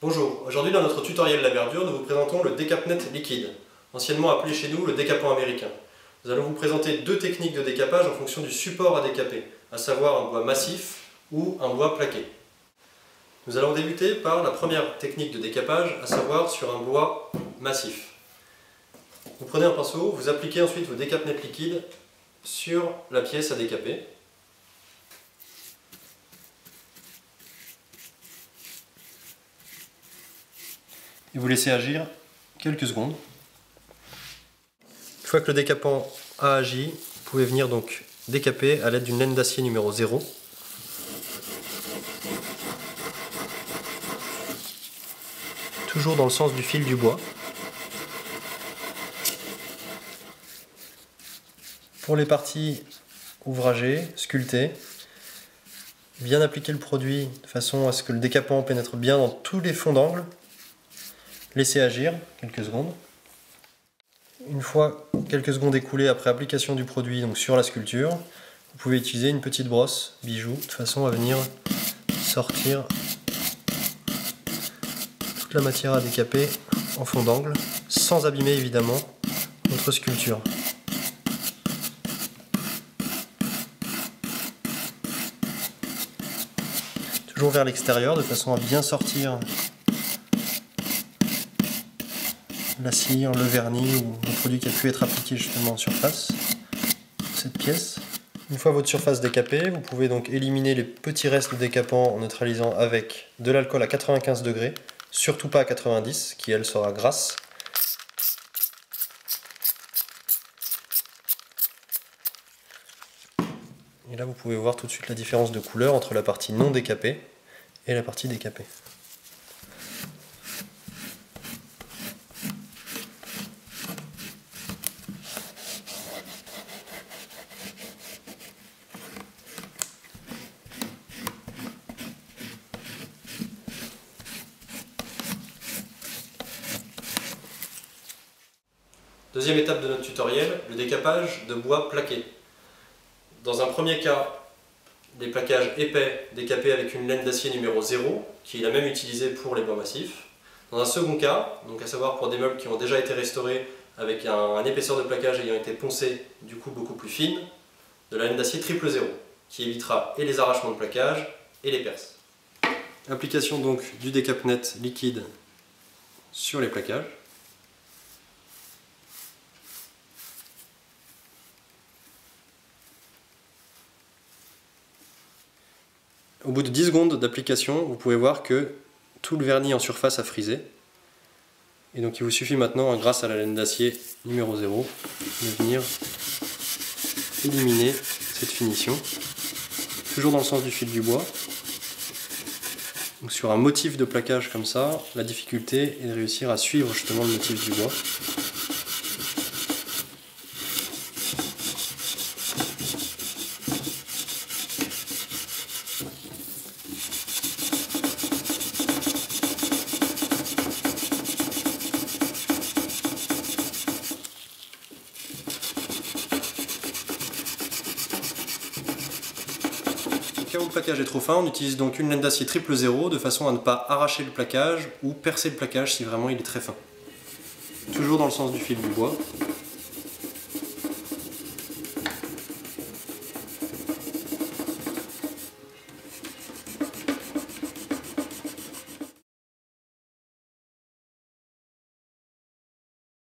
Bonjour, aujourd'hui dans notre tutoriel la verdure, nous vous présentons le décapnet liquide, anciennement appelé chez nous le décapant américain. Nous allons vous présenter deux techniques de décapage en fonction du support à décaper, à savoir un bois massif ou un bois plaqué. Nous allons débuter par la première technique de décapage, à savoir sur un bois massif. Vous prenez un pinceau, vous appliquez ensuite vos décapnets liquides sur la pièce à décaper. Et vous laissez agir quelques secondes. Une fois que le décapant a agi, vous pouvez venir donc décaper à l'aide d'une laine d'acier numéro 0. Toujours dans le sens du fil du bois. Pour les parties ouvragées, sculptées, bien appliquer le produit de façon à ce que le décapant pénètre bien dans tous les fonds d'angle. Laissez agir quelques secondes. Une fois quelques secondes écoulées après application du produit donc sur la sculpture, vous pouvez utiliser une petite brosse bijou de façon à venir sortir toute la matière à décaper en fond d'angle, sans abîmer évidemment votre sculpture. Toujours vers l'extérieur de façon à bien sortir la cire, le vernis ou le produit qui a pu être appliqué justement en surface de cette pièce. Une fois votre surface décapée, vous pouvez donc éliminer les petits restes de décapant en neutralisant avec de l'alcool à 95 degrés, surtout pas à 90, qui elle sera grasse. Et là vous pouvez voir tout de suite la différence de couleur entre la partie non décapée et la partie décapée. Deuxième étape de notre tutoriel, le décapage de bois plaqué. Dans un premier cas, des plaquages épais décapés avec une laine d'acier numéro 0, qui est la même utilisée pour les bois massifs. Dans un second cas, donc à savoir pour des meubles qui ont déjà été restaurés avec un épaisseur de plaquage ayant été poncé, du coup beaucoup plus fine, de la laine d'acier triple 0, qui évitera et les arrachements de plaquage et les perces. Application donc du décapnet liquide sur les plaquages. Au bout de 10 secondes d'application, vous pouvez voir que tout le vernis en surface a frisé. Et donc il vous suffit maintenant, grâce à la laine d'acier numéro 0, de venir éliminer cette finition. Toujours dans le sens du fil du bois. Donc sur un motif de plaquage comme ça, la difficulté est de réussir à suivre justement le motif du bois. Au cas où le plaquage est trop fin, on utilise donc une laine d'acier triple 0 de façon à ne pas arracher le plaquage ou percer le plaquage si vraiment il est très fin. Toujours dans le sens du fil du bois.